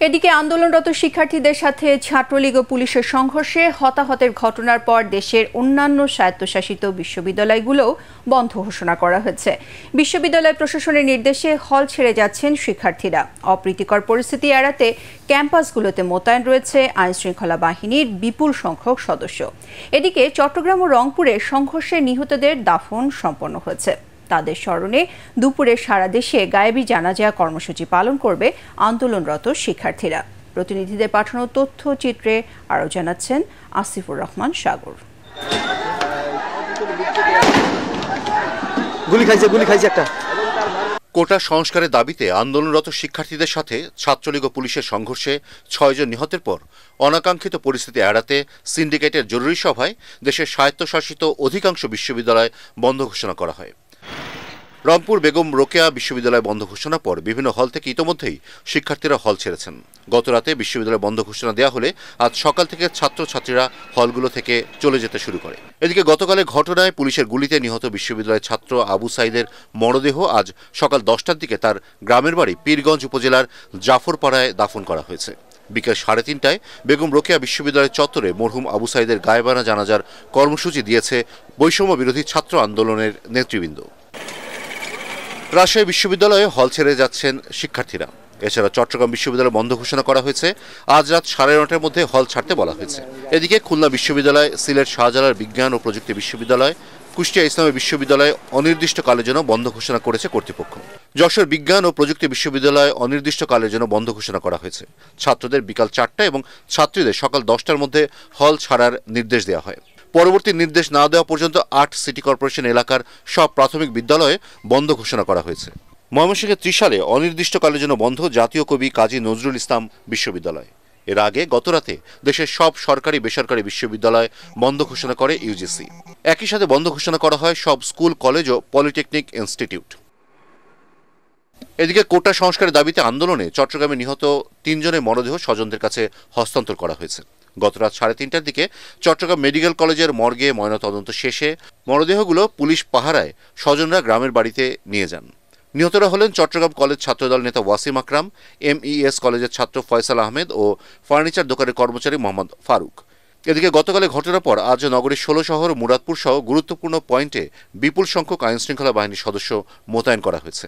এদিকে আন্দোলনরত শিক্ষার্থীদের সাথে ছাত্রলীগ ও পুলিশের সংঘর্ষে হতাহতের ঘটনার পর দেশের অন্যান্য স্বায়ত্তশাসিত বিশ্ববিদ্যালয়গুলোও বন্ধ ঘোষণা করা হয়েছে। বিশ্ববিদ্যালয় প্রশাসনের নির্দেশে হল ছেড়ে যাচ্ছেন শিক্ষার্থীরা। অপ্রীতিকর পরিস্থিতি এড়াতে ক্যাম্পাসগুলোতে মোতায়েন রয়েছে আইনশৃঙ্খলা বাহিনীর বিপুল সংখ্যক সদস্য। এদিকে চট্টগ্রাম ও রংপুরে সংঘর্ষে নিহতদের দাফন সম্পন্ন হয়েছে। তাদের স্মরণে দুপুরে সারা দেশে গায়েবী জানাজা কর্মসূচি পালন করবে আন্দোলনরত শিক্ষার্থীরা। প্রতিনিধিদের পাঠানো তথ্যচিত্রে আরও জানাচ্ছেন আসিফুর রহমান সাগর। কোটা সংস্কারের দাবিতে আন্দোলনরত শিক্ষার্থীদের সাথে ছাত্রলীগ ও পুলিশের সংঘর্ষে ৬ জন নিহতের পর অনাকাঙ্ক্ষিত পরিস্থিতি এড়াতে সিন্ডিকেটের জরুরি সভায় দেশের স্বায়ত্তশাসিত অধিকাংশ বিশ্ববিদ্যালয় বন্ধ ঘোষণা করা হয়। রংপুর বেগম রোকেয়া বিশ্ববিদ্যালয় বন্ধ ঘোষণার পর বিভিন্ন হল থেকে ইতোমধ্যেই শিক্ষার্থীরা হল ছেড়েছেন। গতরাতে বিশ্ববিদ্যালয় বন্ধ ঘোষণা দেওয়া হলে আজ সকাল থেকে ছাত্রছাত্রীরা হলগুলো থেকে চলে যেতে শুরু করে। এদিকে গতকালের ঘটনায় পুলিশের গুলিতে নিহত বিশ্ববিদ্যালয়ের ছাত্র আবু সাইদের মরদেহ আজ সকাল 10টার দিকে তার গ্রামের বাড়ি পীরগঞ্জ উপজেলার জাফরপাড়ায় দাফন করা হয়েছে। বিকেল 3:30টায় বেগম রোকেয়া বিশ্ববিদ্যালয়ের চত্বরে মরহুম আবু সাইদের গায়েবানা জানাজার কর্মসূচি দিয়েছে বৈষম্য বিরোধী ছাত্র আন্দোলনের নেতৃবৃন্দ। রাজশাহী বিশ্ববিদ্যালয়ে হল ছেড়ে যাচ্ছেন শিক্ষার্থীরা। এছাড়া চট্টগ্রাম বিশ্ববিদ্যালয় বন্ধ ঘোষণা করা হয়েছে। আজ রাত 9:30টার মধ্যে হল ছাড়তে বলা হয়েছে। এদিকে খুলনা বিশ্ববিদ্যালয়, সিলেট শাহজালাল বিজ্ঞান ও প্রযুক্তি বিশ্ববিদ্যালয়, কুষ্টিয়া ইসলামী বিশ্ববিদ্যালয় অনির্দিষ্টকালের জন্য বন্ধ ঘোষণা করেছে কর্তৃপক্ষ। যশোর বিজ্ঞান ও প্রযুক্তি বিশ্ববিদ্যালয় অনির্দিষ্টকালের জন্য বন্ধ ঘোষণা করা হয়েছে। ছাত্রদের বিকাল 4টা এবং ছাত্রীদের সকাল 10টার মধ্যে হল ছাড়ার নির্দেশ দেওয়া হয়। পরবর্তী নির্দেশ না দেওয়া পর্যন্ত 8 সিটি কর্পোরেশন এলাকার সব প্রাথমিক বিদ্যালয়ে বন্ধ ঘোষণা করা হয়েছে। ময়মনসিংহে ত্রিশালে অনির্দিষ্টকালের জন্য বন্ধ জাতীয় কবি কাজী নজরুল ইসলাম বিশ্ববিদ্যালয়। এর আগে গতরাতে দেশের সব সরকারি বেসরকারি বিশ্ববিদ্যালয় বন্ধ ঘোষণা করে ইউজিসি। একই সাথে বন্ধ ঘোষণা করা হয় সব স্কুল, কলেজ ও পলিটেকনিক ইনস্টিটিউট। এদিকে কোটা সংস্কারের দাবিতে আন্দোলনে চট্টগ্রামে নিহত 3 জনের মরদেহ স্বজনদের কাছে হস্তান্তর করা হয়েছে। গতরাত 3:30টার দিকে চট্টগ্রাম মেডিকেল কলেজের মর্গে ময়নাতদন্ত শেষে মরদেহগুলো পুলিশ পাহারায় স্বজনরা গ্রামের বাড়িতে নিয়ে যান। নিহতরা হলেন চট্টগ্রাম কলেজ ছাত্রদল নেতা ওয়াসিম আকরাম, এমইএস কলেজের ছাত্র ফয়সাল আহমেদ ও ফার্নিচার দোকানের কর্মচারী মোহাম্মদ ফারুক। এদিকে গতকালের ঘটনার পর আজ নগরীর 16 শহর মুরাদপুর সহ গুরুত্বপূর্ণ পয়েন্টে বিপুল সংখ্যক আইনশৃঙ্খলা বাহিনীর সদস্য মোতায়েন করা হয়েছে।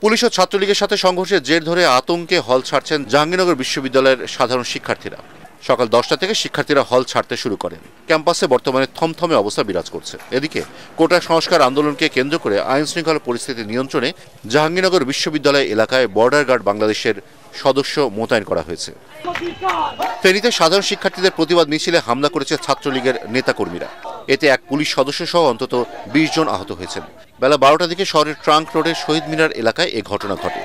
পুলিশ ও ছাত্রলীগের সাথে সংঘর্ষের জের ধরে আতঙ্কে হল ছাড়ছেন জাহাঙ্গীরনগর বিশ্ববিদ্যালয়ের সাধারণ শিক্ষার্থীরা। সকাল 10টা থেকে শিক্ষার্থীরা হল ছাড়তে শুরু করেন। ক্যাম্পাসে বর্তমানে থমথমে অবস্থা বিরাজ করছে। এদিকে কোটা সংস্কার আন্দোলনকে কেন্দ্র করে আইন শৃঙ্খলা পরিস্থিতি নিয়ন্ত্রণে জাহাঙ্গীরনগর বিশ্ববিদ্যালয় এলাকায় বর্ডার গার্ড বাংলাদেশের সদস্য মোতায়েন করা হয়েছে। ফেনীতে সাধারণ শিক্ষার্থীদের প্রতিবাদ মিছিলে হামলা করেছে ছাত্রলীগের নেতাকর্মীরা। এতে এক পুলিশ সদস্য সহ অন্তত 20 জন আহত হয়েছেন। বেলা 12টার দিকে শহরের ট্রাঙ্ক রোডের শহীদ মিনার এলাকায় এ ঘটনা ঘটে।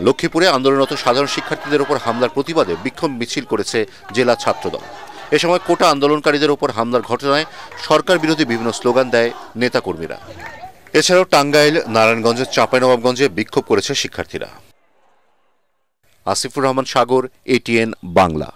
লক্ষ্মীপুরে আন্দোলনরত সাধারণ শিক্ষার্থীদের উপর হামলার প্রতিবাদে বিক্ষোভ মিছিল করেছে জেলা ছাত্রদল। এ সময় কোটা আন্দোলনকারীদের উপর হামলার ঘটনায় সরকার বিরোধী বিভিন্ন স্লোগান দেয় নেতাকর্মীরা। এছাড়াও টাঙ্গাইল, নারায়ণগঞ্জের চাঁপাইনবাবগঞ্জে বিক্ষোভ করেছে শিক্ষার্থীরা। আসিফুর রহমান সাগর, ATN বাংলা।